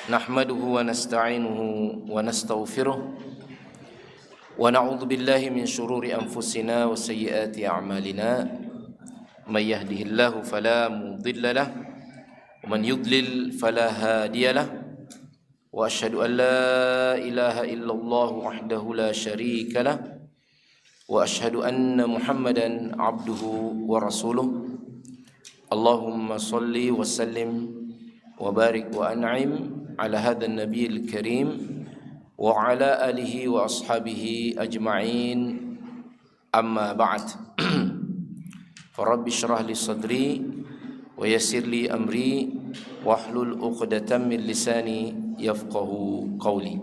nahmaduhu wa nasta'inuhu wa nastaghfiruh wa na'udzu billahi min shururi anfusina wa sayyiati a'malina may yahdihillahu fala mudilla lahu wa man yudlil fala hadiya lahu wa asyhadu an la ilaha illallah wahdahu la syarika lahu wa asyhadu anna Muhammadan abduhu wa rasuluh. Allahumma salli wa sallim wa barik wa an'im ala hadzal nabiyil karim wa ala alihi wa ashabihi ajma'in, amma ba'd. Farabbi shrah li sadri wa yassir li amri wahlul 'uqdatam min lisani yafqahu qawli.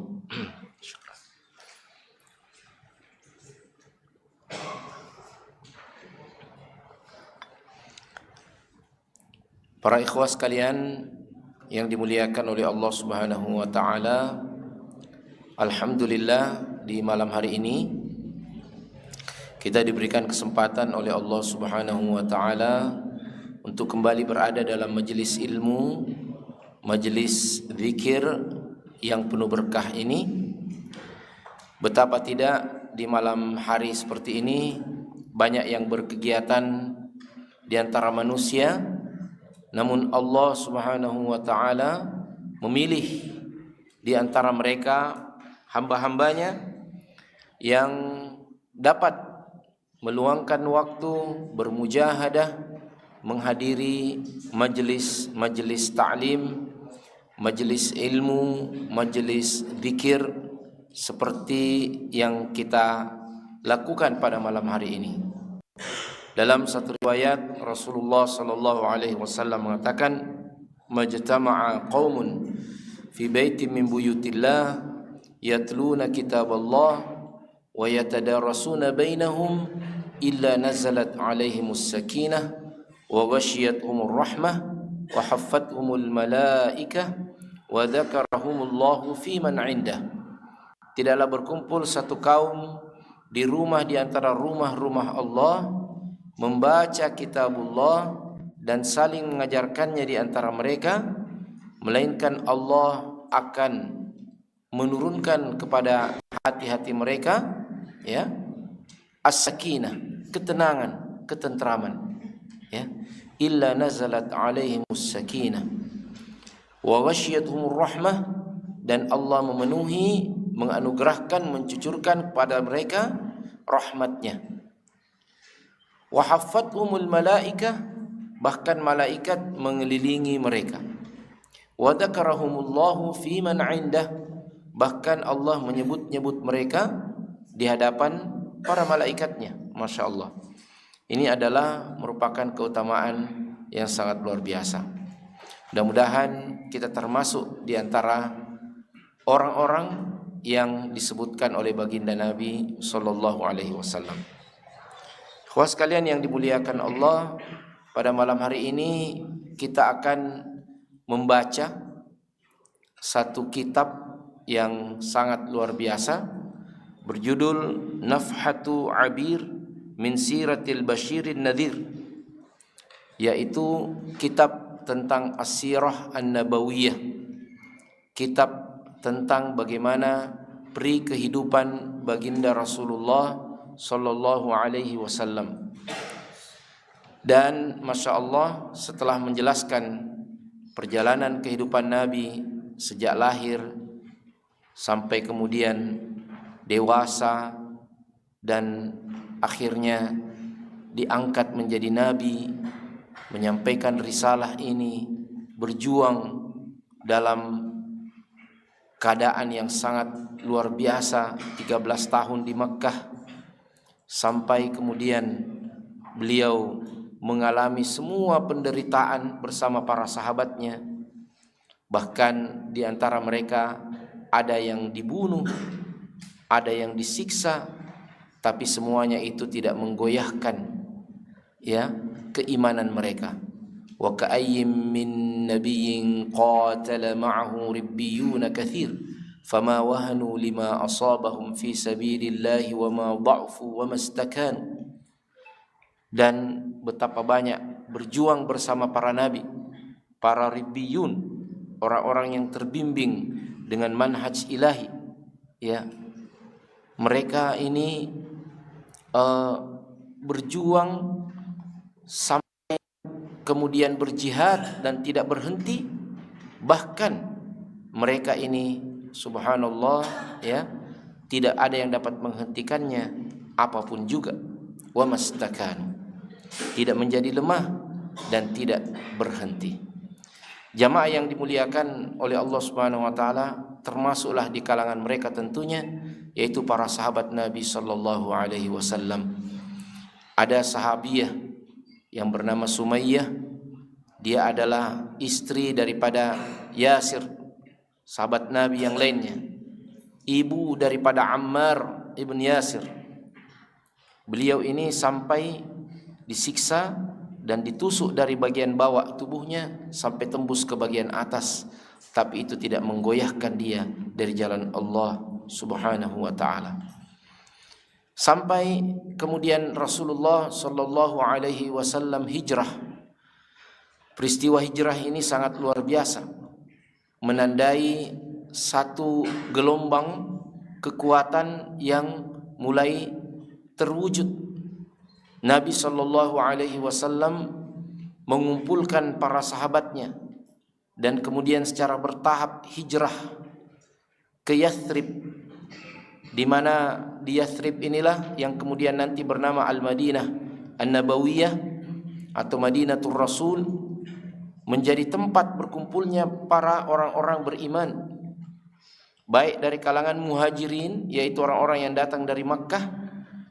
Para ikhwah sekalian yang dimuliakan oleh Allah Subhanahu wa taala, alhamdulillah di malam hari ini kita diberikan kesempatan oleh Allah Subhanahu wa taala untuk kembali berada dalam majelis ilmu, majelis zikir yang penuh berkah ini. Betapa tidak di malam hari seperti ini banyak yang berkegiatan di antara manusia, namun Allah Subhanahu wa taala memilih di antara mereka hamba-hambanya yang dapat meluangkan waktu bermujahadah menghadiri majelis ta'lim, majelis ilmu, majelis zikir seperti yang kita lakukan pada malam hari ini. Dalam satu riwayat Rasulullah sallallahu alaihi wasallam mengatakan, "Majtama'a qaumun fi baitin min buyutillah yatluna kitaballah wa yatadarasuna bainahum illa nazalat alaihimus sakinah wa ghashiyatuhumur rahmah wa haffathumul malaikah wa dzakarahumullahu fi man 'indah." Tidaklah berkumpul satu kaum di rumah di antara rumah-rumah Allah membaca kitabullah dan saling mengajarkannya di antara mereka, melainkan Allah akan menurunkan kepada hati-hati mereka ya as-sakinah, ketenangan, ketentraman, ya, illa nazalat alaihimus sakinah wa ghasyiyatuhumur rahmah, dan Allah memenuhi, menganugerahkan, mencucurkan kepada mereka rahmatnya. Wa haffathumul malaikah, bahkan malaikat mengelilingi mereka. Wa dzakarahumullahu fi man 'indah, bahkan Allah menyebut-nyebut mereka di hadapan para malaikatnya. Masya Allah. Ini adalah merupakan keutamaan yang sangat luar biasa. Mudah-mudahan kita termasuk di antara orang-orang yang disebutkan oleh baginda Nabi sallallahu alaihi wasallam. Ikhwah sekalian yang dimuliakan Allah, pada malam hari ini kita akan membaca satu kitab yang sangat luar biasa berjudul Nafhatu Abir min Siratil Bashirin Nadhir, yaitu kitab tentang As-Sirah An-Nabawiyah, kitab tentang bagaimana peri kehidupan baginda Rasulullah sallallahu alaihi wasallam. Dan Masya Allah, setelah menjelaskan perjalanan kehidupan Nabi sejak lahir sampai kemudian dewasa dan akhirnya diangkat menjadi Nabi, menyampaikan risalah ini, berjuang dalam keadaan yang sangat luar biasa, 13 tahun di Mekkah, sampai kemudian beliau mengalami semua penderitaan bersama para sahabatnya. Bahkan di antara mereka ada yang dibunuh, ada yang disiksa, tapi semuanya itu tidak menggoyahkan ya keimanan mereka. Wa ka'ayyim min nabiyyin qatala ma'ahu ribbiyuna katsir fama wahanu lima asabahum fi sabilillahi wa ma dha'fu wa mastakanu. Dan betapa banyak berjuang bersama para nabi, para ribbiyun, orang-orang yang terbimbing dengan manhaj ilahi, ya. Mereka ini berjuang sampai kemudian berjihad dan tidak berhenti. Bahkan mereka ini subhanallah, ya, tidak ada yang dapat menghentikannya apapun juga. Wa mastakanu, tidak menjadi lemah dan tidak berhenti. Jamaah yang dimuliakan oleh Allah Subhanahu wa taala, termasuklah di kalangan mereka tentunya yaitu para sahabat Nabi sallallahu alaihi wasallam. Ada sahabiah yang bernama Sumayyah. Dia adalah istri daripada Yasir, sahabat Nabi yang lainnya. Ibu daripada Ammar ibn Yasir. Beliau ini sampai disiksa dan ditusuk dari bagian bawah tubuhnya sampai tembus ke bagian atas, tapi itu tidak menggoyahkan dia dari jalan Allah Subhanahu wa taala. Sampai kemudian Rasulullah sallallahu alaihi wasallam hijrah. Peristiwa hijrah ini sangat luar biasa, menandai satu gelombang kekuatan yang mulai terwujud. Nabi sallallahu alaihi wasallam mengumpulkan para sahabatnya dan kemudian secara bertahap hijrah ke Yathrib, di mana di Yathrib inilah yang kemudian nanti bernama Al-Madinah An-Nabawiyah atau Madinatul Rasul, menjadi tempat berkumpulnya para orang-orang beriman, baik dari kalangan muhajirin, yaitu orang-orang yang datang dari Makkah,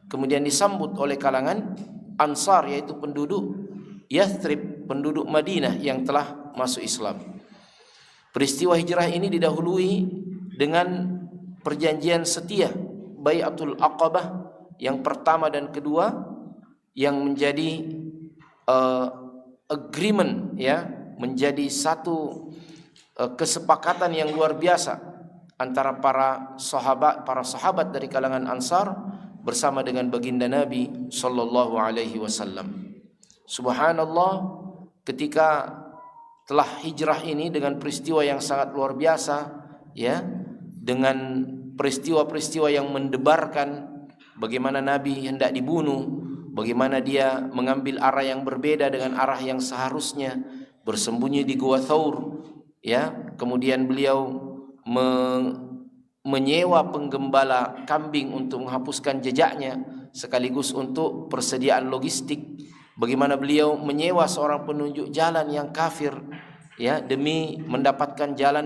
kemudian disambut oleh kalangan Ansar, yaitu penduduk Yathrib, penduduk Madinah yang telah masuk Islam. Peristiwa hijrah ini didahului dengan perjanjian setia, Bai'atul Aqabah yang pertama dan kedua, yang menjadi agreement, ya, menjadi satu kesepakatan yang luar biasa antara para sahabat dari kalangan Ansar bersama dengan baginda Nabi sallallahu alaihi wasallam. Subhanallah, ketika telah hijrah ini dengan peristiwa yang sangat luar biasa, ya, dengan peristiwa-peristiwa yang mendebarkan bagaimana Nabi hendak dibunuh, bagaimana dia mengambil arah yang berbeda dengan arah yang seharusnya, bersembunyi di Gua Thaur, ya. Kemudian beliau menyewa penggembala kambing untuk menghapuskan jejaknya, sekaligus untuk persediaan logistik. Bagaimana beliau menyewa seorang penunjuk jalan yang kafir, ya, demi mendapatkan jalan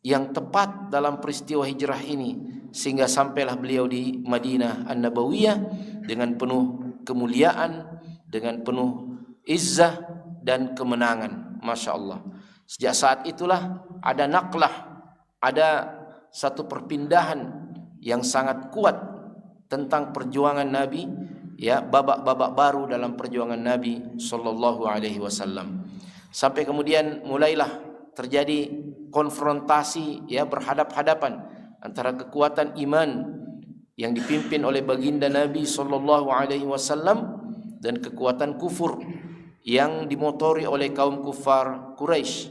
yang tepat dalam peristiwa hijrah ini, sehingga sampailah beliau di Madinah An-Nabawiyah dengan penuh kemuliaan, dengan penuh izzah dan kemenangan. Masya Allah. Sejak saat itulah ada naqlah, ada satu perpindahan yang sangat kuat tentang perjuangan Nabi, ya, babak-babak baru dalam perjuangan Nabi sallallahu alaihi wasallam. Sampai kemudian mulailah terjadi konfrontasi, ya, berhadap-hadapan antara kekuatan iman yang dipimpin oleh baginda Nabi sallallahu alaihi wasallam dan kekuatan kufur yang dimotori oleh kaum kufar Quraisy,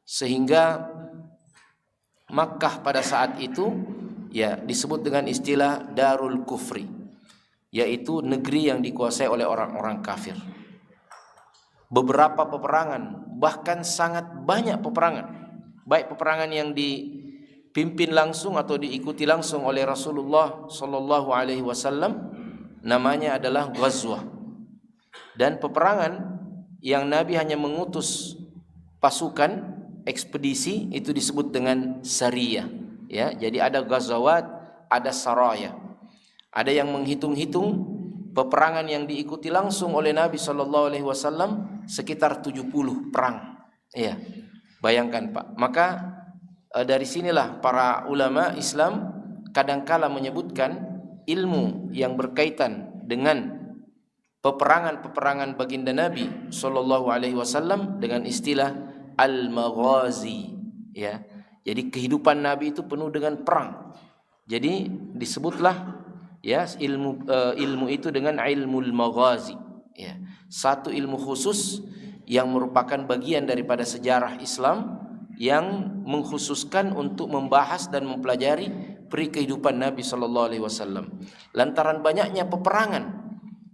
sehingga Makkah pada saat itu, ya, disebut dengan istilah Darul Kufri, yaitu negeri yang dikuasai oleh orang-orang kafir. Beberapa peperangan, bahkan sangat banyak peperangan, baik peperangan yang dipimpin langsung atau diikuti langsung oleh Rasulullah sallallahu alaihi wasallam, namanya adalah Ghazwah, dan peperangan yang Nabi hanya mengutus pasukan ekspedisi itu disebut dengan sariyah, ya. Jadi ada ghazawat, ada saraya. Ada yang menghitung-hitung peperangan yang diikuti langsung oleh Nabi sallallahu alaihi wasallam sekitar 70 perang. Ya. Bayangkan, Pak. Maka dari sinilah para ulama Islam kadangkala menyebutkan ilmu yang berkaitan dengan peperangan-peperangan baginda Nabi sallallahu alaihi wasallam dengan istilah al-maghazi, ya. Jadi kehidupan Nabi itu penuh dengan perang. Jadi disebutlah, ya, ilmu itu dengan ilmul maghazi, ya. Satu ilmu khusus yang merupakan bagian daripada sejarah Islam yang mengkhususkan untuk membahas dan mempelajari peri kehidupan Nabi sallallahu alaihi wasallam. Lantaran banyaknya peperangan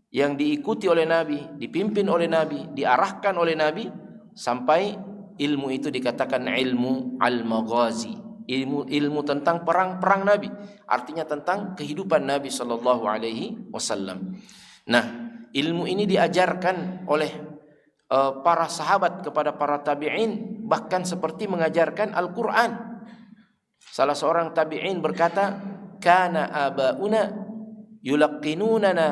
yang diikuti oleh Nabi, dipimpin oleh Nabi, diarahkan oleh Nabi, sampai ilmu itu dikatakan ilmu al-maghazi, ilmu tentang perang-perang Nabi, artinya tentang kehidupan Nabi sallallahu alaihi wasallam. Nah, ilmu ini diajarkan oleh para sahabat kepada para tabi'in, bahkan seperti mengajarkan Al-Qur'an. Salah seorang tabi'in berkata, "Kana abauna yulaqqinunana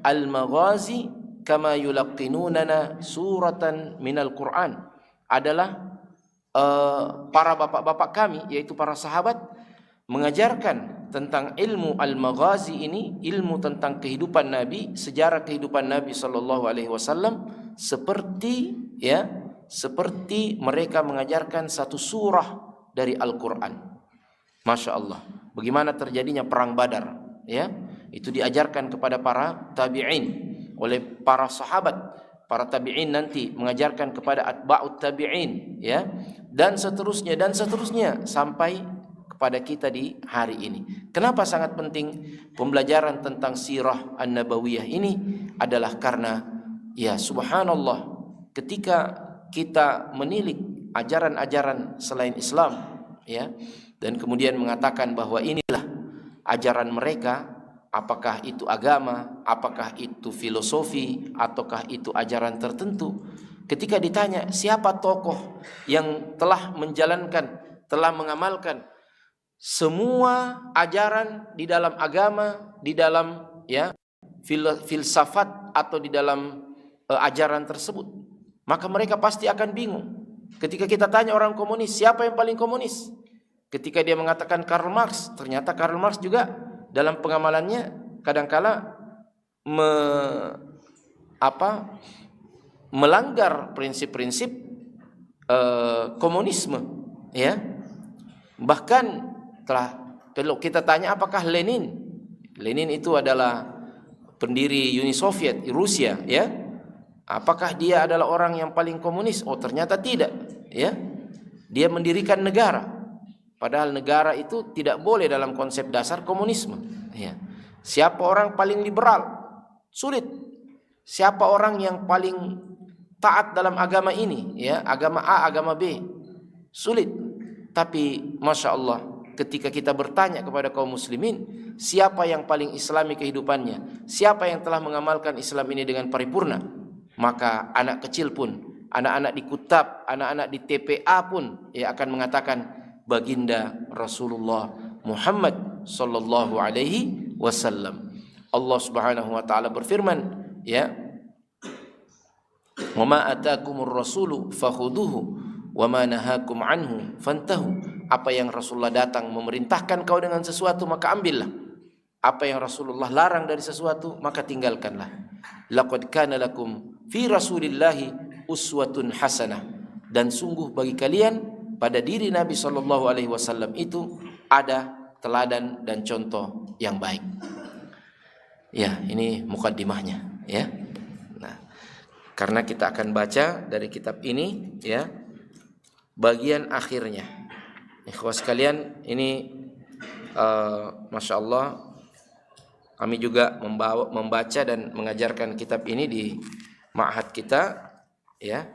al-maghazi kama yulaqqinunana suratan minal Qur'an." Adalah para bapak-bapak kami, yaitu para sahabat, mengajarkan tentang ilmu al-maghazi ini, ilmu tentang kehidupan Nabi, sejarah kehidupan Nabi sallallahu alaihi wasallam, seperti mereka mengajarkan satu surah dari Al-Qur'an. Masya Allah, bagaimana terjadinya perang Badar, ya, itu diajarkan kepada para tabi'in oleh para sahabat. Para tabi'in nanti mengajarkan kepada atba'ut tabi'in, ya, dan seterusnya sampai kepada kita di hari ini. Kenapa sangat penting pembelajaran tentang sirah an-nabawiyah ini? Adalah karena, ya subhanallah, ketika kita menilik ajaran-ajaran selain Islam, ya, dan kemudian mengatakan bahwa inilah ajaran mereka, apakah itu agama, apakah itu filosofi, ataukah itu ajaran tertentu. Ketika ditanya siapa tokoh yang telah menjalankan, telah mengamalkan semua ajaran di dalam agama, di dalam, ya, filsafat atau di dalam ajaran tersebut, maka mereka pasti akan bingung. Ketika kita tanya orang komunis, siapa yang paling komunis? Ketika dia mengatakan Karl Marx, ternyata Karl Marx juga dalam pengamalannya kadangkala melanggar prinsip-prinsip komunisme, ya. Bahkan kalau kita tanya apakah Lenin itu adalah pendiri Uni Soviet Rusia, ya, apakah dia adalah orang yang paling komunis? Oh, ternyata tidak, ya. Dia mendirikan negara, padahal negara itu tidak boleh dalam konsep dasar komunisme, ya. Siapa orang paling liberal? Sulit. Siapa orang yang paling taat dalam agama ini, ya, agama A, agama B? Sulit. Tapi Masya Allah, ketika kita bertanya kepada kaum muslimin, siapa yang paling islami kehidupannya, siapa yang telah mengamalkan Islam ini dengan paripurna, maka anak kecil pun, anak-anak di Kutab, anak-anak di TPA pun, ya, akan mengatakan baginda Rasulullah Muhammad sallallahu alaihi wasallam. Allah Subhanahu wa taala berfirman, ya, "Wa ma atakumur rasulu fakhuduhu wa ma nahakum anhu fantahu." Apa yang Rasulullah datang memerintahkan kau dengan sesuatu, maka ambillah. Apa yang Rasulullah larang dari sesuatu, maka tinggalkanlah. Laqad kana lakum fi Rasulillahi uswatun hasanah. Dan sungguh bagi kalian pada diri Nabi sallallahu alaihi wasallam itu ada teladan dan contoh yang baik. Ya, ini mukaddimahnya, ya. Nah, karena kita akan baca dari kitab ini, ya, bagian akhirnya. Ikhwas sekalian, ini Masya Allah, kami juga membaca dan mengajarkan kitab ini di ma'had kita, ya,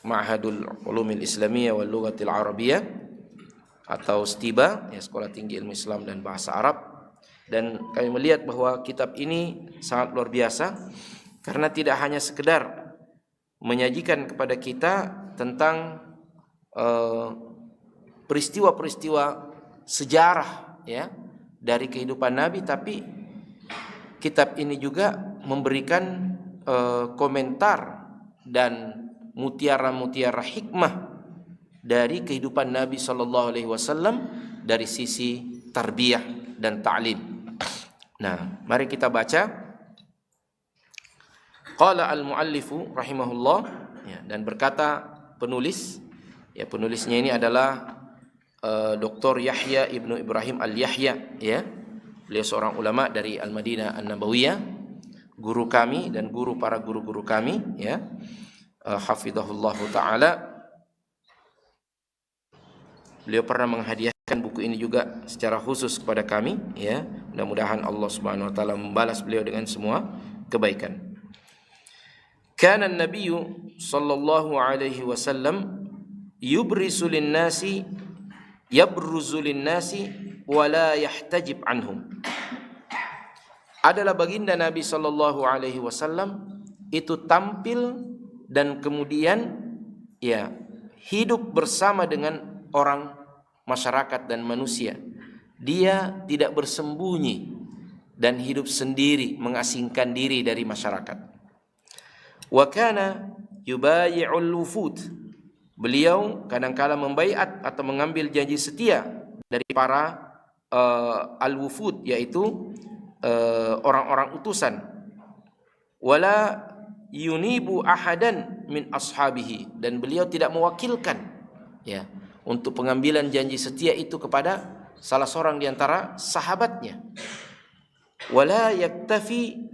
Ma'hadul Ulumil Islamiyah wal Lughatil Arabiyah, atau STIBA, ya, Sekolah Tinggi Ilmu Islam dan Bahasa Arab. Dan kami melihat bahwa kitab ini sangat luar biasa, karena tidak hanya sekedar menyajikan kepada kita tentang peristiwa-peristiwa sejarah, ya, dari kehidupan Nabi, tapi kitab ini juga memberikan komentar dan mutiara-mutiara hikmah dari kehidupan Nabi sallallahu alaihi wasallam dari sisi tarbiyah dan ta'lim. Nah, mari kita baca. Qala al-muallifu rahimahullah, ya, dan berkata penulis, ya, penulisnya ini adalah Dr. Yahya Ibnu Ibrahim Al-Yahya, ya. Beliau seorang ulama dari Al-Madinah An-Nabawiyah, guru kami dan guru para guru-guru kami, ya. Hafizahullah taala. Beliau pernah menghadiahkan buku ini juga secara khusus kepada kami, ya. Mudah-mudahan Allah Subhanahu wa taala membalas beliau dengan semua kebaikan. Kana an-nabiy sallallahu alaihi wasallam yabruzu lin-nasi wa la yahtajib anhum. Adalah baginda Nabi sallallahu alaihi wasallam itu tampil dan kemudian ya hidup bersama dengan orang, masyarakat dan manusia. Dia tidak bersembunyi dan hidup sendiri, mengasingkan diri dari masyarakat. Wa kana yubayi'ul wufud. Beliau kadang-kala membaiat atau mengambil janji setia dari para al-wufud, yaitu orang-orang utusan. Wala yunibu ahadan min ashabihi, dan beliau tidak mewakilkan ya untuk pengambilan janji setia itu kepada salah seorang di antara sahabatnya. Wala yaktafi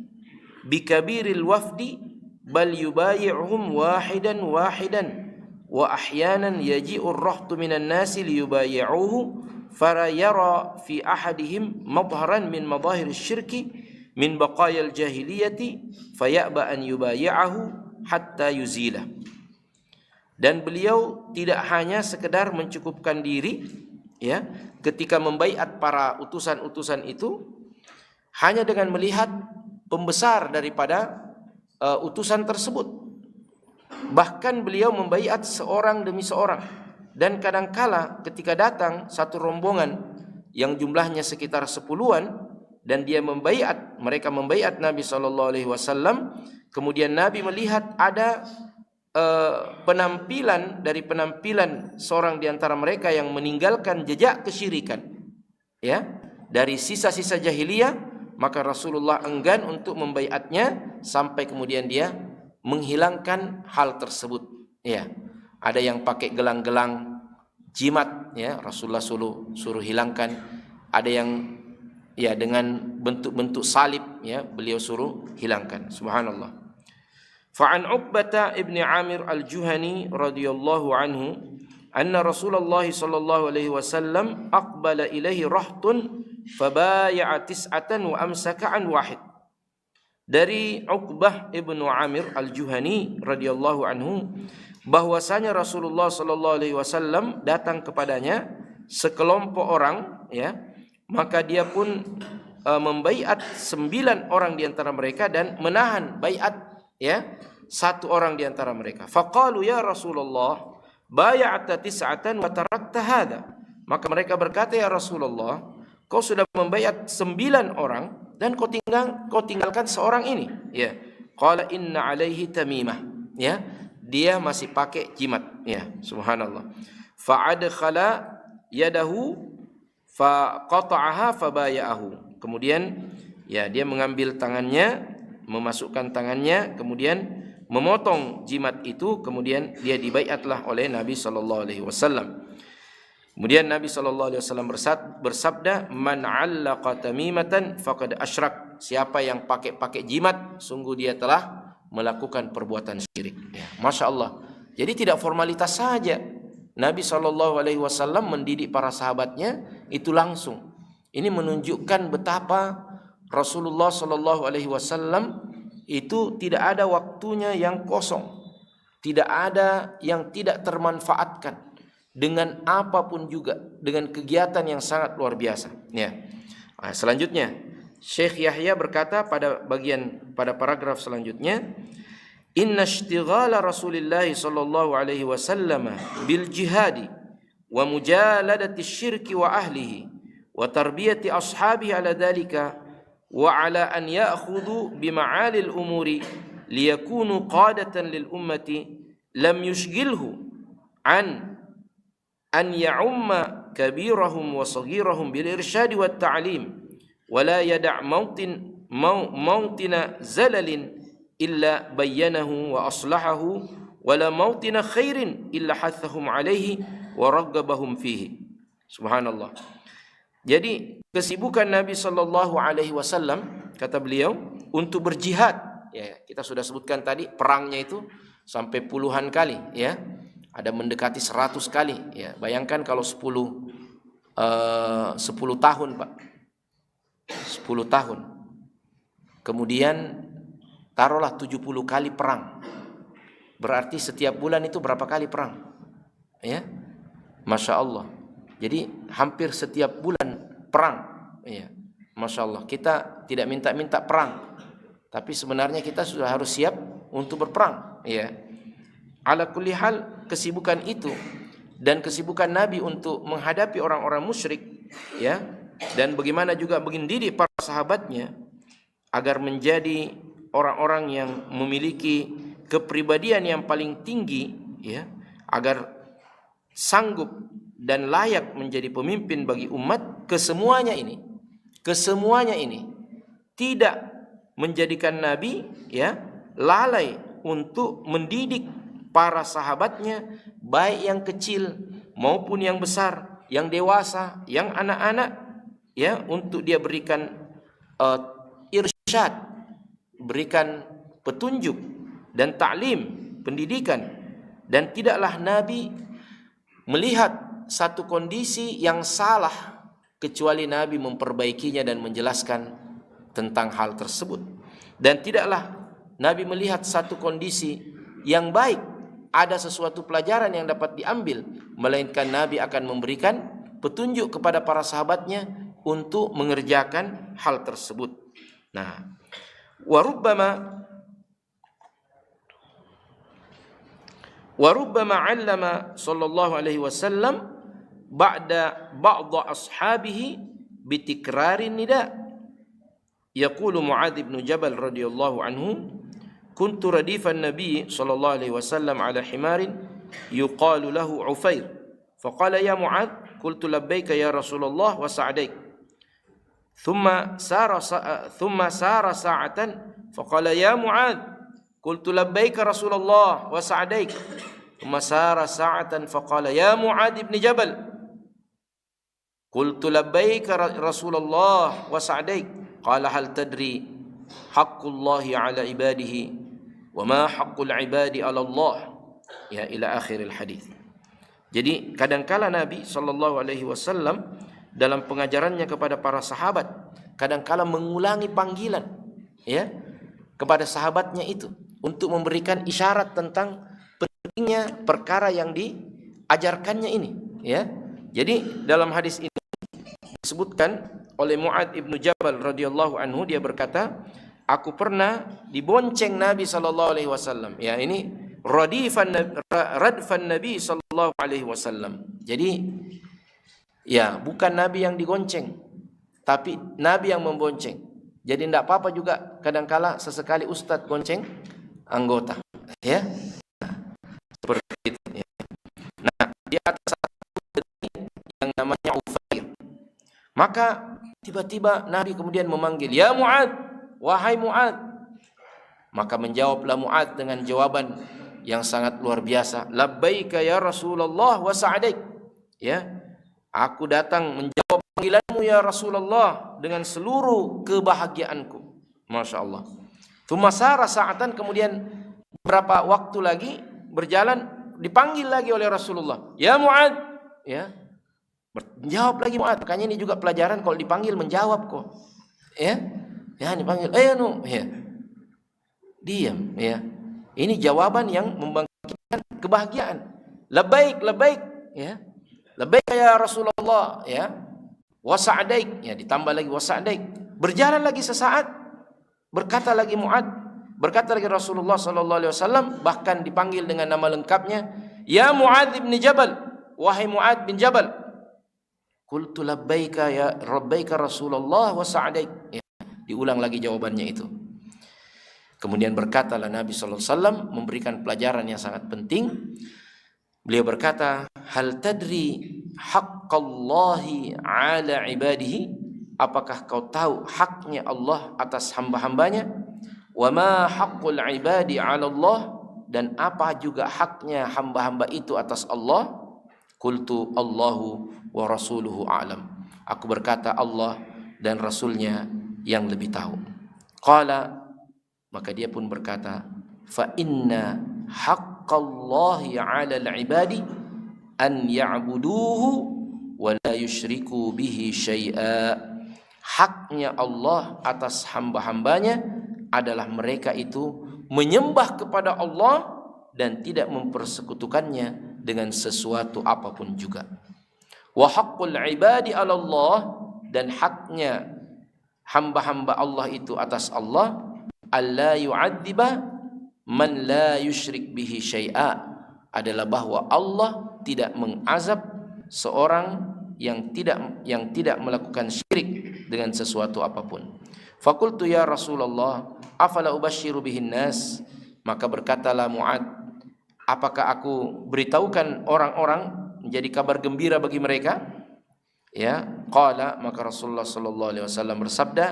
bikabiril wafdi bal yubayi'uhum wahidan wa ahyanan yaji'ur rahtu minan nasi liyubayi'uhu fara yara fi ahadihim madharan min madahir syirki min baqayal jahiliyati fayaba an yubayi'ahu hatta yuzilah. Dan beliau tidak hanya sekedar mencukupkan diri ya ketika membaiat para utusan-utusan itu hanya dengan melihat pembesar daripada utusan tersebut. Bahkan beliau membaiat seorang demi seorang, dan kadangkala ketika datang satu rombongan yang jumlahnya sekitar 10-an dan mereka membaiat Nabi SAW, kemudian Nabi melihat ada penampilan seorang di antara mereka yang meninggalkan jejak kesyirikan ya dari sisa-sisa jahiliyah, maka Rasulullah enggan untuk membaiatnya sampai kemudian dia menghilangkan hal tersebut ya. Ada yang pakai gelang-gelang jimat ya, Rasulullah suruh hilangkan. Ada yang ya dengan bentuk-bentuk salib ya, beliau suruh hilangkan. Subhanallah. Fa'an Uqbah ibn Amir al-Juhani radhiyallahu anhu anna Rasulullah sallallahu alaihi wasallam aqbala ilaihi rahtun fabaya'a tis'atan wa amsaka an wahid. Dari Uqbah ibnu Amir al-Juhani radhiyallahu anhu bahwasanya Rasulullah sallallahu alaihi wasallam datang kepadanya sekelompok orang ya, maka dia pun membaiat 9 orang di antara mereka dan menahan baiat ya 1 orang di antara mereka. Faqalu ya Rasulullah bay'ata tis'atan wa tarakta hadha. Maka mereka berkata, ya Rasulullah, kau sudah membaiat 9 orang dan kau tinggalkan seorang ini ya. Qala inna alaihi tamimah ya, dia masih pakai jimat ya. Subhanallah. Fa'adkhala yadahu faqata'aha fabaya'ahu. Kemudian ya dia mengambil tangannya, memasukkan tangannya, kemudian memotong jimat itu, kemudian dia dibaiatlah oleh Nabi sallallahu alaihi wasallam. Kemudian Nabi sallallahu alaihi wasallam bersabda, "Man 'allaqa tamimatan faqad asyrak." Siapa yang pakai jimat, sungguh dia telah melakukan perbuatan syirik. Ya, Masya Allah. Jadi tidak formalitas saja. Nabi sallallahu alaihi wasallam mendidik para sahabatnya itu langsung. Ini menunjukkan betapa Rasulullah sallallahu alaihi wasallam itu tidak ada waktunya yang kosong. Tidak ada yang tidak termanfaatkan. Dengan apapun juga, dengan kegiatan yang sangat luar biasa. Ya. Nah, selanjutnya, Syekh Yahya berkata pada paragraf selanjutnya, Inna ishtighala Rasulullah sallallahu alaihi wasallam bil jihadi wa mujaladati syirki wa ahlihi wa tarbiyati ashabihi ala dhalika wa ala an ya'khudhu bima'alil umuri liyakunu qadatan lil ummati lam yushghilhu an ya'umma kabirahum wa saghirahum bil irsyad wa ta'lim wa la yada' mautina zalalin illa bayyanahu wa aslahahu wa la mautina khairin illa hathahum alaihi wa raggabahum fihi. Subhanallah. Jadi kesibukan Nabi sallallahu alaihi wasallam, kata beliau, untuk berjihad. Ya, kita sudah sebutkan tadi perangnya itu sampai puluhan kali ya. ada mendekati 100 kali. Ya, bayangkan kalau 10 tahun, Pak. 10 tahun. Kemudian taruhlah 70 kali perang. Berarti setiap bulan itu berapa kali perang? Ya. Masya Allah. Jadi hampir setiap bulan perang. Ya. Masya Allah. Kita tidak minta-minta perang, tapi sebenarnya kita sudah harus siap untuk berperang. Ya. Ala kulli hal, kesibukan itu dan kesibukan Nabi untuk menghadapi orang-orang musyrik, ya, dan bagaimana juga mendidik para sahabatnya agar menjadi orang-orang yang memiliki kepribadian yang paling tinggi, ya, agar sanggup dan layak menjadi pemimpin bagi umat. Kesemuanya ini tidak menjadikan Nabi, ya, lalai untuk mendidik para sahabatnya, baik yang kecil maupun yang besar, yang dewasa, yang anak-anak, ya, untuk dia berikan irsyad, berikan petunjuk dan taklim, pendidikan. Dan tidaklah Nabi melihat satu kondisi yang salah kecuali Nabi memperbaikinya dan menjelaskan tentang hal tersebut. Dan tidaklah Nabi melihat satu kondisi yang baik, ada sesuatu pelajaran yang dapat diambil, melainkan Nabi akan memberikan petunjuk kepada para sahabatnya untuk mengerjakan hal tersebut. Nah, warubbama 'allama sallallahu alaihi wasallam ba'da ba'd ashabihi bitikrarin nida. Yaqulu Mu'adz bin Jabal radhiyallahu anhu, kuntu radifan Nabi sallallahu alaihi wasallam ala himarin yuqalu lahu Ufair. Faqala ya Mu'adz, qultu labbaika ya Rasulullah wa sa'daik. Thumma sara sa'atan faqala ya Mu'adz, qultu labbaika Rasulullah wa sa'daik. Thumma sara sa'atan faqala ya Mu'adz ibn Jabal, qultu labbaika Rasulullah wa sa'daik. Qala hal tadri haqqullahi ala ibadihi wa ma haqqul ibadi ala Allah, ya, ila akhiril hadis. Jadi kadangkala Nabi sallallahu alaihi wasallam dalam pengajarannya kepada para sahabat kadangkala mengulangi panggilan, ya, kepada sahabatnya itu untuk memberikan isyarat tentang pentingnya perkara yang diajarkannya ini, ya. Jadi dalam hadis ini disebutkan oleh Mu'adz ibn Jabal radhiyallahu anhu, dia berkata, aku pernah dibonceng Nabi sallallahu alaihi wasallam. Ya, ini radfan Nabi sallallahu alaihi wasallam. Jadi ya, bukan Nabi yang digonceng, tapi Nabi yang membonceng. Jadi tidak apa-apa juga kadangkala sesekali ustadz gonceng anggota, ya. Seperti itu, ya. Nah, di atas yang namanya Ufair, maka tiba-tiba Nabi kemudian memanggil, ya Mu'adz, wahai Mu'adz. Maka menjawablah Mu'adz dengan jawaban yang sangat luar biasa, labbaika ya Rasulullah wa sa'daik. Ya, aku datang menjawab panggilanmu ya Rasulullah dengan seluruh kebahagiaanku. Masya Allah. Tumasara sa'atan, kemudian beberapa waktu lagi berjalan, dipanggil lagi oleh Rasulullah, ya Mu'adz. Ya, menjawab lagi Mu'adz. Makanya ini juga pelajaran, kalau dipanggil menjawab kok. Ya, ya dipanggil, ya, diam, ya. Ini jawaban yang membangkitkan kebahagiaan. Labbaik, labbaik, ya. Labbaik ya Rasulullah, ya. Wa sa'daik, ya, ditambah lagi wa sa'daik. Berjalan lagi sesaat, berkata lagi Mu'adz, berkata lagi Rasulullah sallallahu alaihi wasallam, bahkan dipanggil dengan nama lengkapnya, ya Mu'adz bin Jabal, wahai Mu'adz bin Jabal. Qultu labbaika ya rabbaika Rasulullah wa sa'daik. Ya, diulang lagi jawabannya itu. Kemudian berkatalah Nabi sallallahu alaihi wasallam memberikan pelajaran yang sangat penting. Beliau berkata, hal tadri haqqallahi ala ibadihi? Apakah kau tahu haknya Allah atas hamba-hambanya? Wa ma haqqul ibadi ala Allah? Dan apa juga haknya hamba-hamba itu atas Allah? Qultu Allahu wa rasuluhu a'lam. Aku berkata, Allah dan Rasulnya yang lebih tahu. Qala, maka dia pun berkata, fa inna haqq haqqallahi 'alal 'ibadi an ya'buduhu wa la yusyriku bihi syai'a. Haknya Allah atas hamba-hambanya adalah mereka itu menyembah kepada Allah dan tidak mempersekutukannya dengan sesuatu apapun juga. Wa haqqul 'ibadi 'ala Allah, dan haknya hamba-hamba Allah itu atas Allah, alla yu'adziba man la yusyrik bihi syai'a, adalah bahwa Allah tidak mengazab seorang yang tidak melakukan syirik dengan sesuatu apapun. Faqultu ya Rasulullah afala ubasyiru bihin nas, maka berkatalah Mu'ad, apakah aku beritahukan orang-orang menjadi kabar gembira bagi mereka? Ya, qala, maka Rasulullah sallallahu alaihi wasallam bersabda,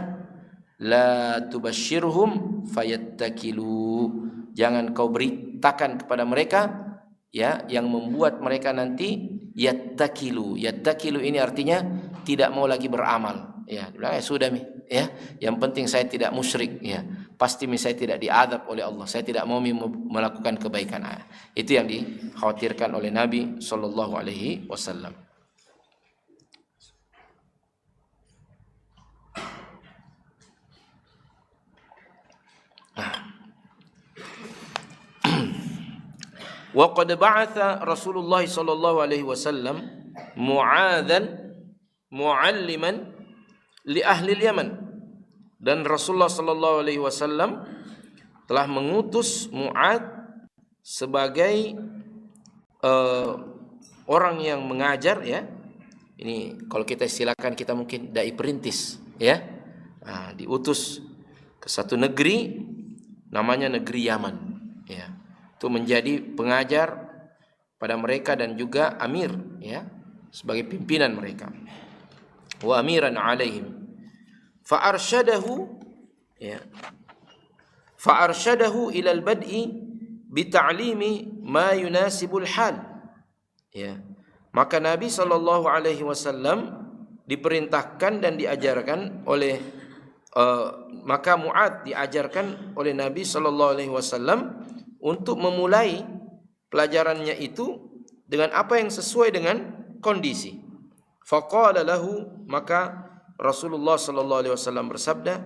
la tubasyirhum fayattakilu, jangan kau beritakan kepada mereka ya yang membuat mereka nanti yattakilu. Yattakilu ini artinya tidak mau lagi beramal. Ya, bilang sudah mi, ya, yang penting saya tidak musyrik, ya. Pasti saya tidak diadab oleh Allah. Saya tidak mau melakukan kebaikan. Itu yang dikhawatirkan oleh Nabi sallallahu alaihi wasallam. Wa qad ba'atha Rasulullah sallallahu alaihi wasallam Mu'adzan mu'alliman li ahli Yaman, dan Rasulullah sallallahu alaihi wasallam telah mengutus Mu'adz sebagai orang yang mengajar, ya. Ini kalau kita silakan kita mungkin dai perintis, ya. Diutus ke satu negeri namanya negeri Yaman, ya. Itu menjadi pengajar pada mereka dan juga amir, ya, sebagai pimpinan mereka. Wa amiran alaihim fa arsyadahu, ya, fa arsyadahu ila al-bad'i bi ta'limi ma yunasibul hal, ya. Maka Nabi sallallahu alaihi wasallam diperintahkan dan diajarkan oleh maka Mu'adz diajarkan oleh Nabi sallallahu alaihi wasallam untuk memulai pelajarannya itu dengan apa yang sesuai dengan kondisi. Faqala lahu, maka Rasulullah sallallahu alaihi wasallam bersabda,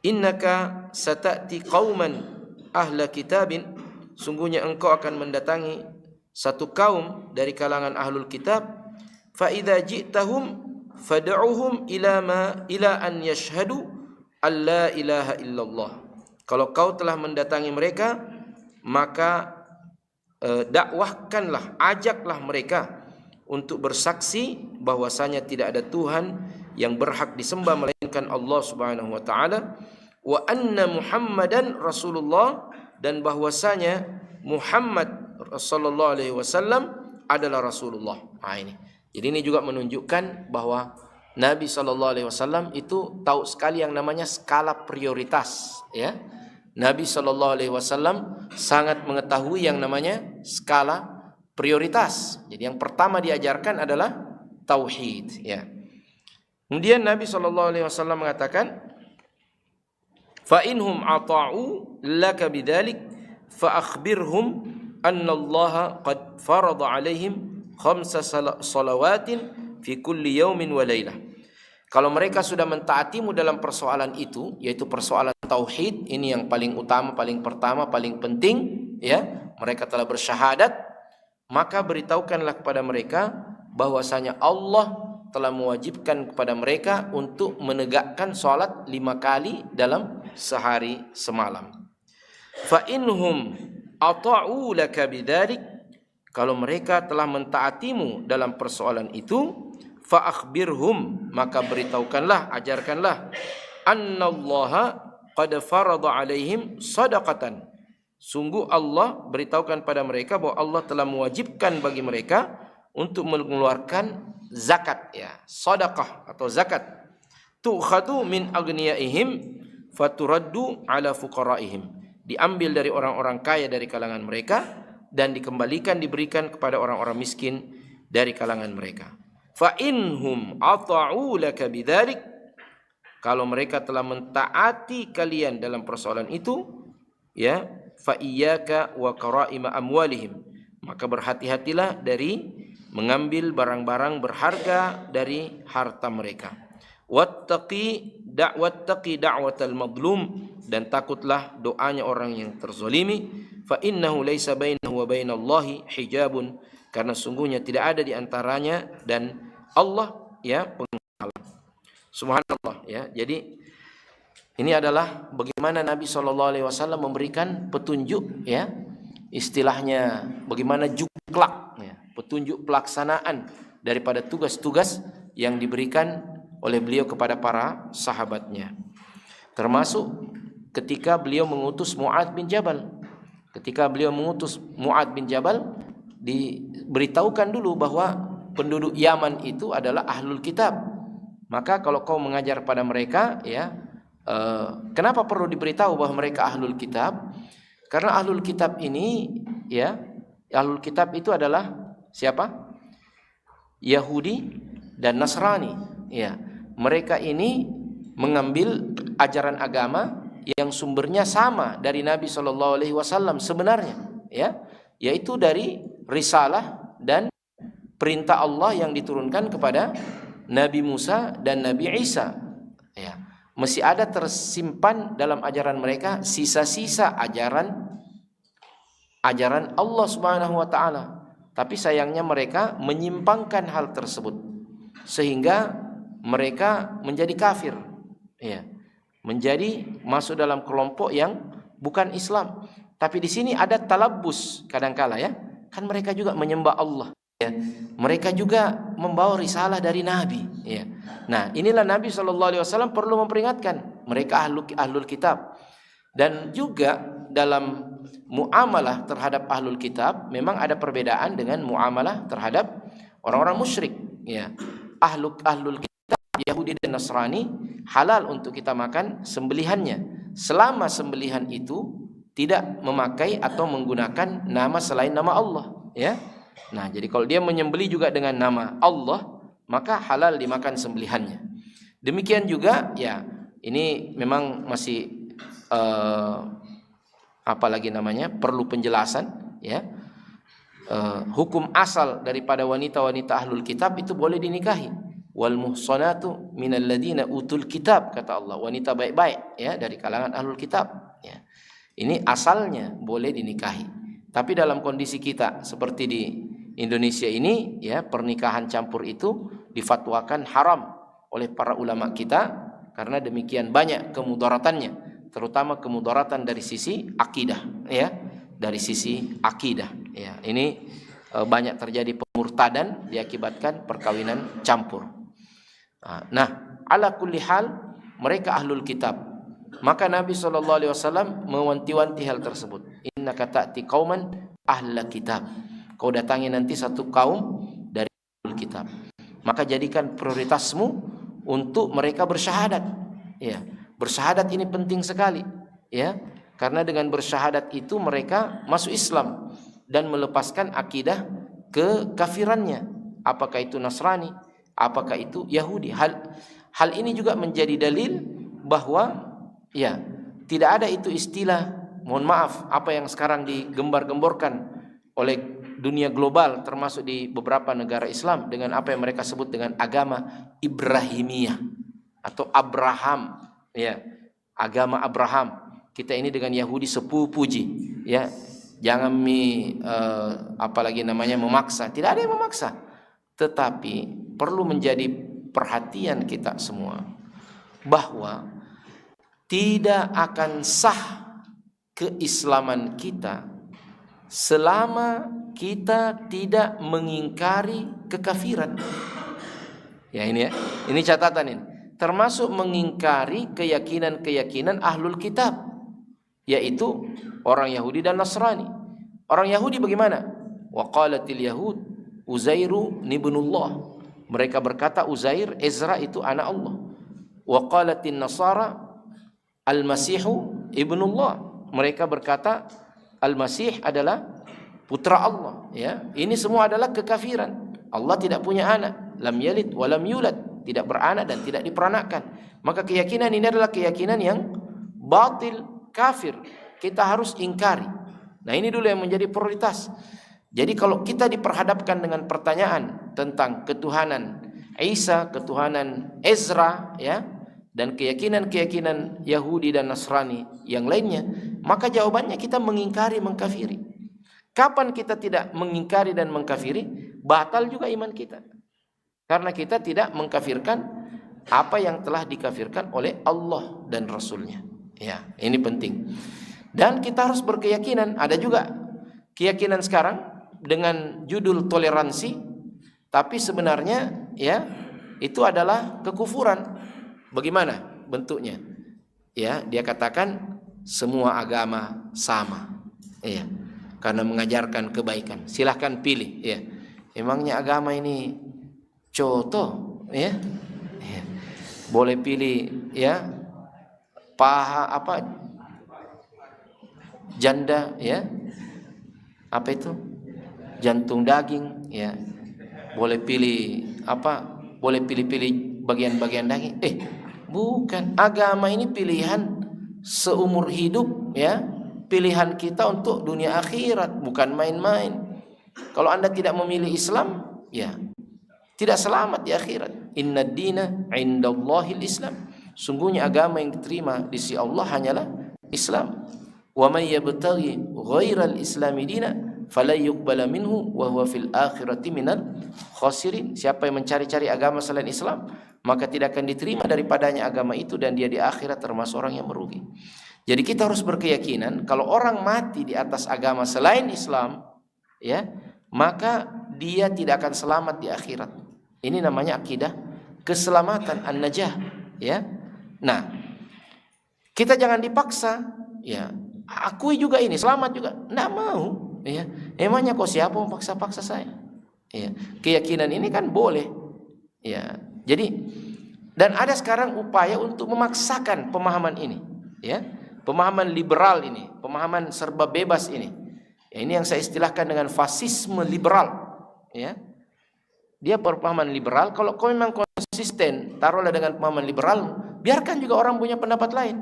innaka satati qauman ahla kitabin, sungguhnya engkau akan mendatangi satu kaum dari kalangan ahlul kitab, fa idza ji'tahum fad'uhum ila an yashhadu alla ilaha illallah. Kalau kau telah mendatangi mereka, maka dakwahkanlah, ajaklah mereka untuk bersaksi bahwasanya tidak ada Tuhan yang berhak disembah melainkan Allah Subhanahu wa taala, wa anna Muhammadan Rasulullah, dan bahwasanya Muhammad sallallahu alaihi wasallam adalah Rasulullah. Ini. Jadi ini juga menunjukkan bahwa Nabi sallallahu alaihi wasallam itu tahu sekali yang namanya skala prioritas, ya. Nabi sallallahu alaihi wasallam sangat mengetahui yang namanya skala prioritas. Jadi yang pertama diajarkan adalah tauhid, ya. Kemudian Nabi sallallahu alaihi wasallam mengatakan, fa inhum ata'u laka bidzalik fa akhbirhum anna Allah qad farada alaihim khamsa salawatin fi kulli yaumin wa lailah. Kalau mereka sudah mentaatimu dalam persoalan itu, yaitu persoalan tauhid, ini yang paling utama, paling pertama, paling penting, ya. Mereka telah bersyahadat, maka beritahukanlah kepada mereka bahwasanya Allah telah mewajibkan kepada mereka untuk menegakkan salat 5 kali dalam sehari semalam. Fa inhum ata'u laka bidzalik, kalau mereka telah mentaatimu dalam persoalan itu, fa akhbirhum, maka beritahukanlah, ajarkanlah, annallaha qad farada alaihim sadaqatan, sungguh Allah beritahukan pada mereka bahwa Allah telah mewajibkan bagi mereka untuk mengeluarkan zakat, ya, sedekah atau zakat, tu'khadu min aghniyaihim faturaddu ala fuqaraihim, diambil dari orang-orang kaya dari kalangan mereka dan dikembalikan, diberikan kepada orang-orang miskin dari kalangan mereka. Fa inhum ata'u laka bidzalik, kalau mereka telah mentaati kalian dalam persoalan itu, ya, fa iyyaka wa karaima amwalihim, maka berhati-hatilah dari mengambil barang-barang berharga dari harta mereka. Wattaqi da'watal madlum, dan takutlah doanya orang yang terzalimi. Fa innahu laisa bainahu wa bainallahi hijabun, karena sungguhnya tidak ada di antaranya dan Allah ya penghalang. Subhanallah ya. Jadi ini adalah bagaimana Nabi SAW memberikan petunjuk ya, istilahnya bagaimana juklak ya, petunjuk pelaksanaan daripada tugas-tugas yang diberikan oleh beliau kepada para sahabatnya. Termasuk ketika beliau mengutus Mu'adz bin Jabal. Ketika beliau mengutus Mu'adz bin Jabal, diberitahukan dulu bahwa penduduk Yaman itu adalah ahlul kitab. Maka kalau kau mengajar pada mereka ya, kenapa perlu diberitahu bahwa mereka ahlul kitab? Karena ahlul kitab ini ya, ahlul kitab itu adalah siapa? Yahudi dan Nasrani ya. Mereka ini mengambil ajaran agama yang sumbernya sama dari Nabi SAW sebenarnya ya, yaitu dari risalah dan perintah Allah yang diturunkan kepada Nabi Musa dan Nabi Isa ya. Masih ada tersimpan dalam ajaran mereka sisa-sisa ajaran Allah Subhanahu wa taala. Tapi sayangnya mereka menyimpangkan hal tersebut sehingga mereka menjadi kafir. Ya. Menjadi masuk dalam kelompok yang bukan Islam. Tapi di sini ada talabbus kadangkala ya. Kan mereka juga menyembah Allah ya. Mereka juga membawa risalah dari Nabi ya. Nah, inilah Nabi SAW perlu memperingatkan mereka ahlul kitab. Dan juga dalam muamalah terhadap ahlul kitab memang ada perbedaan dengan muamalah terhadap orang-orang musyrik ya. Ahlul kitab Yahudi dan Nasrani halal untuk kita makan sembelihannya selama sembelihan itu tidak memakai atau menggunakan nama selain nama Allah ya. Nah, jadi kalau dia menyembelih juga dengan nama Allah, maka halal dimakan sembelihannya. Demikian juga ya, ini memang masih apalagi namanya perlu penjelasan ya. Hukum asal daripada wanita-wanita ahlul kitab itu boleh dinikahi. Wal muhsanatu minal ladina utul kitab, kata Allah, wanita baik-baik ya dari kalangan ahlul kitab ya. Ini asalnya boleh dinikahi. Tapi dalam kondisi kita seperti di Indonesia ini ya, pernikahan campur itu difatwakan haram oleh para ulama kita karena demikian banyak kemudaratannya, terutama kemudaratan dari sisi akidah ya, dari sisi akidah ya. Ini banyak terjadi pemurtadan diakibatkan perkawinan campur. Nah, ala kulli hal mereka ahlul kitab. Maka Nabi SAW mewanti-wanti hal tersebut. Innaka ta'ti qauman ahla kitab. Kau datangi nanti satu kaum dari ahlul kitab. Maka jadikan prioritasmu untuk mereka bersyahadat. Ya, bersyahadat ini penting sekali. Ya, karena dengan bersyahadat itu mereka masuk Islam dan melepaskan akidah kekafirannya. Apakah itu Nasrani, apakah itu Yahudi. Hal ini juga menjadi dalil bahwa ya, tidak ada itu istilah, mohon maaf, apa yang sekarang digembar-gemborkan oleh dunia global termasuk di beberapa negara Islam dengan apa yang mereka sebut dengan agama Ibrahimiyah atau Abraham ya, agama Abraham. Kita ini dengan Yahudi sepupuji ya. Jangan apalagi namanya memaksa, tidak ada yang memaksa. Tetapi perlu menjadi perhatian kita semua bahwa tidak akan sah keislaman kita selama kita tidak mengingkari kekafiran. Ya ini ya, ini catatan ini. Termasuk mengingkari keyakinan-keyakinan ahlul kitab, yaitu orang Yahudi dan Nasrani. Orang Yahudi bagaimana? Wa qalatil yahud Uzairu ibnullah. Mereka berkata Uzair, Ezra itu anak Allah. Wa qalatin Nasara Al-Masihu ibnullah. Mereka berkata Al-Masih adalah putra Allah ya. Ini semua adalah kekafiran. Allah tidak punya anak, lam yalid wa lam yulad, tidak beranak dan tidak diperanakkan. Maka keyakinan ini adalah keyakinan yang batil, kafir kita harus ingkari. Nah, ini dulu yang menjadi prioritas. Jadi kalau kita diperhadapkan dengan pertanyaan tentang ketuhanan Isa, ketuhanan Ezra, ya, dan keyakinan-keyakinan Yahudi dan Nasrani yang lainnya, maka jawabannya kita mengingkari, mengkafiri. Kapan kita tidak mengingkari dan mengkafiri, batal juga iman kita. Karena kita tidak mengkafirkan apa yang telah dikafirkan oleh Allah dan Rasulnya. Ya, ini penting. Dan kita harus berkeyakinan, ada juga keyakinan sekarang dengan judul toleransi, tapi sebenarnya ya itu adalah kekufuran. Bagaimana bentuknya? Ya, dia katakan semua agama sama. Ya, karena mengajarkan kebaikan. Silahkan pilih. Ya, emangnya agama ini contoh? Ya, ya. Boleh pilih ya paha apa janda, ya, apa itu jantung daging, ya, boleh pilih apa, boleh pilih-pilih bagian-bagian daging. Bukan, agama ini pilihan seumur hidup, ya, pilihan kita untuk dunia akhirat, bukan main-main. Kalau Anda tidak memilih Islam, ya tidak selamat di akhirat. Inna dina indallahil Islam. Sungguhnya agama yang diterima di sisi Allah hanyalah Islam. Wa may yabtaghi ghairal islami dina fala yuqbala minhu wa huwa fil akhirati minal khasirin. Siapa yang mencari-cari agama selain Islam, maka tidak akan diterima daripadanya agama itu, dan dia di akhirat termasuk orang yang merugi. Jadi kita harus berkeyakinan kalau orang mati di atas agama selain Islam, ya, maka dia tidak akan selamat di akhirat. Ini namanya akidah keselamatan, an-najah, ya. Nah, kita jangan dipaksa, ya. Akui juga ini, selamat juga. Nggak mau, ya. Emangnya kok siapa mau paksa-paksa saya? Ya. Keyakinan ini kan boleh, ya. Jadi, dan ada sekarang upaya untuk memaksakan pemahaman ini, ya. Pemahaman liberal ini, pemahaman serba bebas ini. Ya, ini yang saya istilahkan dengan fasisme liberal, ya. Dia berpemahaman liberal. Kalau kau memang konsisten, taruhlah dengan pemahaman liberal, biarkan juga orang punya pendapat lain,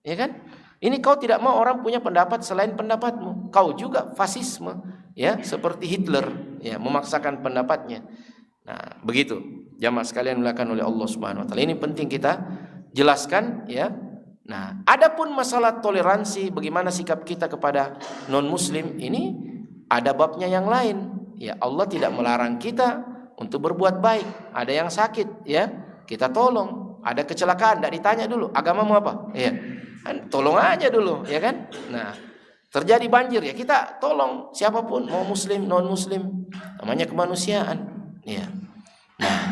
ya kan? Ini kau tidak mau orang punya pendapat selain pendapatmu, kau juga fasisme, ya, seperti Hitler, ya, memaksakan pendapatnya. Nah, begitu jamaah sekalian dimuliakan oleh Allah Subhanahu wa taala. Ini penting kita jelaskan, ya. Nah, adapun masalah toleransi, bagaimana sikap kita kepada non muslim, ini ada babnya yang lain. Ya, Allah tidak melarang kita untuk berbuat baik. Ada yang sakit, ya, kita tolong. Ada kecelakaan, tidak ditanya dulu agamamu apa, ya, tolong aja dulu, ya kan. Nah, terjadi banjir, ya kita tolong siapapun, mau muslim non muslim, namanya kemanusiaan, ya. Nah,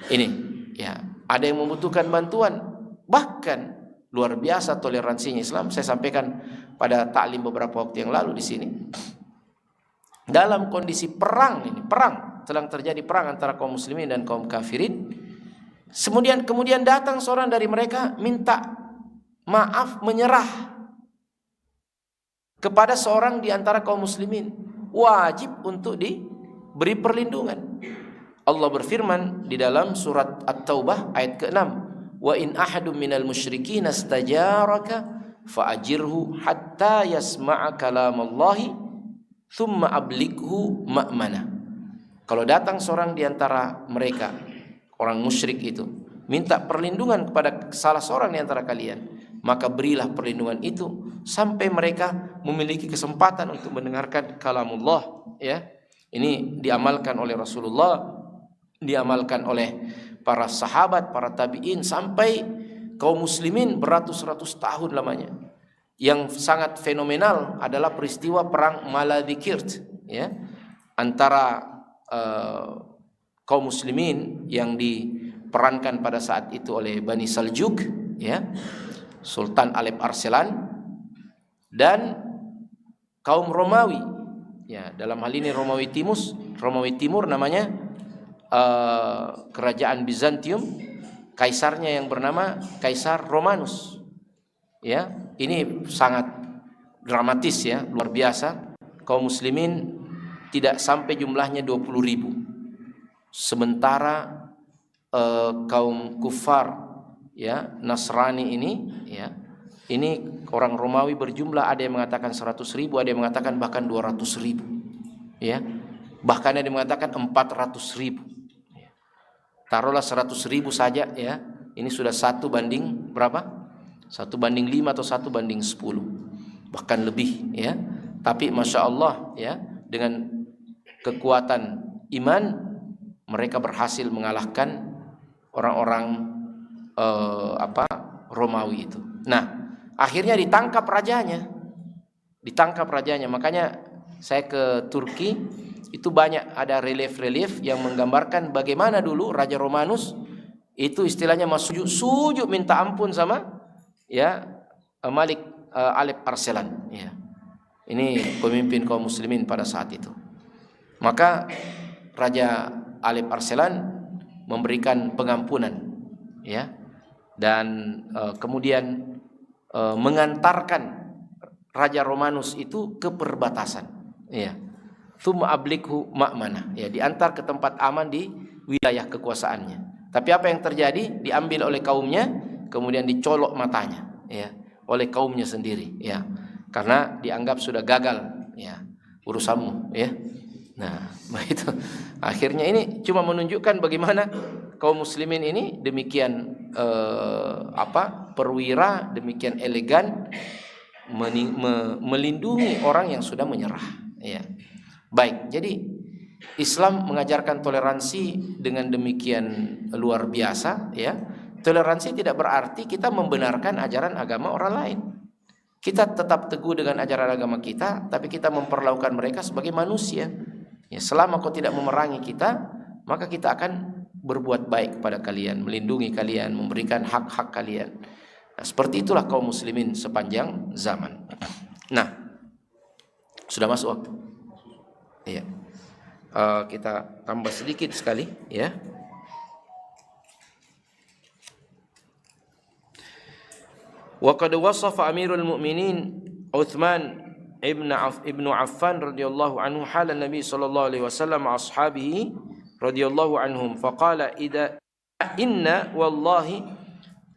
ini, ya, ada yang membutuhkan bantuan, bahkan luar biasa toleransinya Islam. Saya sampaikan pada taklim beberapa waktu yang lalu di sini. Dalam kondisi perang ini, perang, sedang terjadi perang antara kaum muslimin dan kaum kafirin. Kemudian datang seorang dari mereka minta maaf, menyerah kepada seorang di antara kaum muslimin, wajib untuk diberi perlindungan. Allah berfirman di dalam surat At-Taubah ayat ke-6, wa in ahadum minal musyrikin istajaraka fa'ajirhu hatta yasma'a kalamallahi thumma ablighu ma'mana. Kalau datang seorang di antara mereka, orang musyrik itu, minta perlindungan kepada salah seorang di antara kalian, maka berilah perlindungan itu sampai mereka memiliki kesempatan untuk mendengarkan kalamullah, ya. Ini diamalkan oleh Rasulullah, diamalkan oleh para sahabat, para tabi'in, sampai kaum muslimin beratus-ratus tahun lamanya. Yang sangat fenomenal adalah peristiwa perang Maladikirt, ya, antara kaum muslimin yang diperankan pada saat itu oleh Bani Saljuk, ya, Sultan Alep Arselan, dan kaum Romawi, ya, dalam hal ini Romawi Timur namanya, kerajaan Bizantium, kaisarnya yang bernama Kaisar Romanus, ya. Ini sangat dramatis, ya, luar biasa. Kaum muslimin tidak sampai jumlahnya 20.000. Sementara kaum kufar, ya, Nasrani ini, ya, Ini orang Romawi berjumlah, ada yang mengatakan 100.000, ada yang mengatakan bahkan 200.000. Ya. Bahkan ada yang mengatakan 400.000. Taruhlah 100.000 saja ya. Ini sudah 1 banding berapa? 1 banding 5 atau 1 banding 10. Bahkan lebih ya. Tapi Masya Allah ya, dengan kekuatan iman mereka berhasil mengalahkan orang-orang Romawi itu. Nah, akhirnya ditangkap rajanya. Makanya saya ke Turki, itu banyak ada relief-relief yang menggambarkan bagaimana dulu Raja Romanus itu istilahnya sujud minta ampun sama ya Malik Alep Arslan ya. Ini pemimpin kaum muslimin pada saat itu. Maka Raja Alep Arslan memberikan pengampunan ya, dan kemudian mengantarkan Raja Romanus itu ke perbatasan ya. Tsumma ablikhu ma'mana ya, diantar ke tempat aman di wilayah kekuasaannya. Tapi apa yang terjadi? Diambil oleh kaumnya, kemudian dicolok matanya ya oleh kaumnya sendiri ya. Karena dianggap sudah gagal ya urusanmu ya. Nah, begitu. Akhirnya ini cuma menunjukkan bagaimana kaum muslimin ini demikian perwira, demikian elegan melindungi orang yang sudah menyerah ya. Baik, jadi Islam mengajarkan toleransi dengan demikian luar biasa ya. Toleransi tidak berarti kita membenarkan ajaran agama orang lain. Kita tetap teguh dengan ajaran agama kita, tapi kita memperlakukan mereka sebagai manusia. Ya, selama kau tidak memerangi kita, maka kita akan berbuat baik kepada kalian, melindungi kalian, memberikan hak-hak kalian. Nah, seperti itulah kaum muslimin sepanjang zaman. Nah, sudah masuk waktu. Iya. Kita tambah sedikit sekali ya. Wa qad wasafa Amirul Mukminin Utsman ibnu Affan radhiyallahu anhu hal Nabi sallallahu alaihi wasallam ashabihi radhiyallahu anhum faqala idza inna wallahi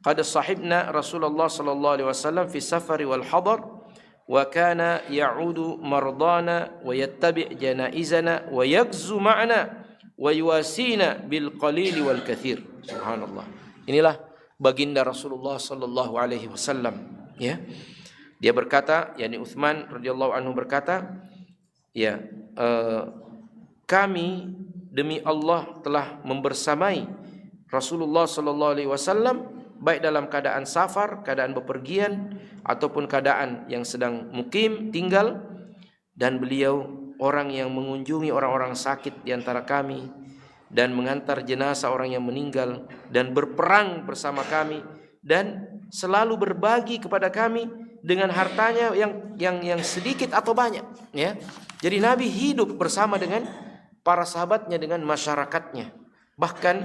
qad sahibna Rasulullah sallallahu alaihi wasallam fi safari wal hadar wa kana ya'udu mardana wa yattabi' janaizana wa yaghzu ma'ana wa yuwasina bil qalil wal kathir. Subhanallah. Inilah baginda Rasulullah sallallahu alaihi wasallam ya. Dia berkata, yakni Utsman radhiyallahu anhu berkata, ya, kami demi Allah telah membersamai Rasulullah sallallahu alaihi wasallam baik dalam keadaan safar, keadaan bepergian ataupun keadaan yang sedang mukim tinggal, dan beliau orang yang mengunjungi orang-orang sakit di antara kami dan mengantar jenazah orang yang meninggal dan berperang bersama kami dan selalu berbagi kepada kami dengan hartanya yang sedikit atau banyak ya. Jadi Nabi hidup bersama dengan para sahabatnya, dengan masyarakatnya. Bahkan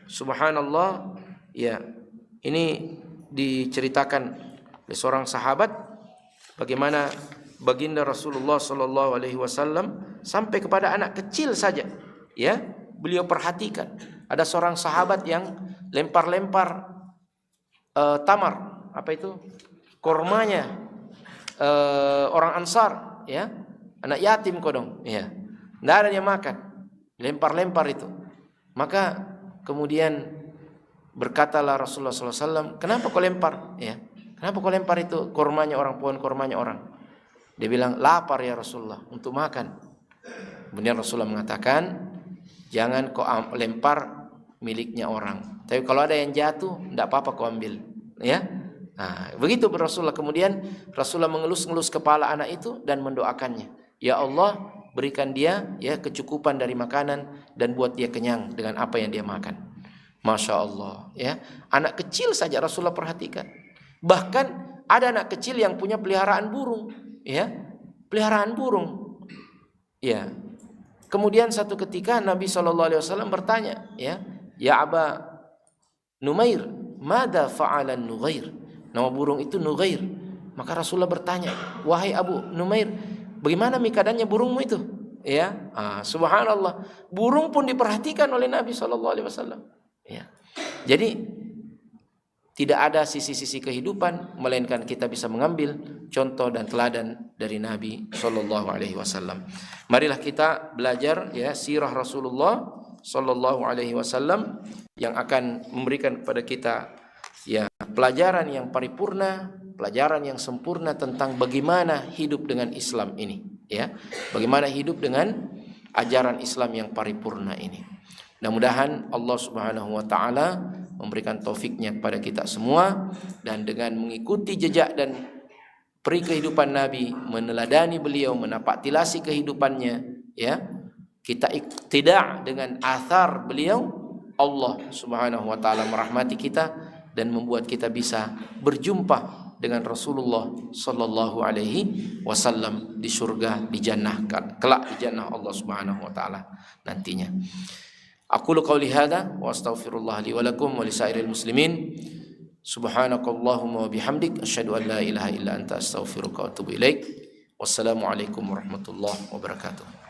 subhanallah ya, ini diceritakan oleh seorang sahabat bagaimana baginda Rasulullah sallallahu alaihi wasallam sampai kepada anak kecil saja ya, beliau perhatikan. Ada seorang sahabat yang lempar-lempar tamar, apa itu? Kormanya orang Ansar ya, anak yatim kodong ya. Enggak ada yang makan. Lempar-lempar itu. Maka kemudian berkatalah Rasulullah SAW, kenapa kau lempar? Ya, kenapa kau lempar itu kormanya orang, pohon kormanya orang? Dia bilang, lapar ya Rasulullah untuk makan. Kemudian Rasulullah mengatakan, jangan kau lempar miliknya orang. Tapi kalau ada yang jatuh, tidak apa-apa kau ambil. Ya, nah, begitu Rasulullah. Kemudian Rasulullah mengelus-ngelus kepala anak itu dan mendoakannya. Ya Allah, berikan dia ya kecukupan dari makanan dan buat dia kenyang dengan apa yang dia makan. Masya Allah ya, anak kecil saja Rasulullah perhatikan. Bahkan ada anak kecil yang punya peliharaan burung ya, peliharaan burung ya. Kemudian satu ketika Nabi SAW bertanya ya Aba Numair, mada fa'alan Nughair? Nama burung itu Nughair. Maka Rasulullah bertanya, wahai Abu Numair, bagaimana keadaannya burungmu itu? Ya, subhanallah, burung pun diperhatikan oleh Nabi SAW. Ya, jadi tidak ada sisi-sisi kehidupan melainkan kita bisa mengambil contoh dan teladan dari Nabi sallallahu alaihi wasallam. Marilah kita belajar ya sirah Rasulullah sallallahu alaihi wasallam yang akan memberikan kepada kita ya pelajaran yang paripurna, pelajaran yang sempurna tentang bagaimana hidup dengan Islam ini, ya. Bagaimana hidup dengan ajaran Islam yang paripurna ini. Mudah-mudahan Allah Subhanahu wa taala memberikan taufiknya kepada kita semua, dan dengan mengikuti jejak dan peri kehidupan Nabi, meneladani beliau, menapaktilasi kehidupannya, ya. Kita iktidak dengan athar beliau, Allah Subhanahu wa taala merahmati kita dan membuat kita bisa berjumpa dengan Rasulullah sallallahu alaihi wasallam di surga, di jannah, kelak di jannah Allah Subhanahu wa taala nantinya. Aqulu qauli hadza wa astaghfirullah li wa lakum wa lisairil muslimin. Subhanakallahumma wa bihamdik asyhadu an la ilaha illa anta astaghfiruka wa atubu ilaik. Wassalamu alaikum warahmatullahi wabarakatuh.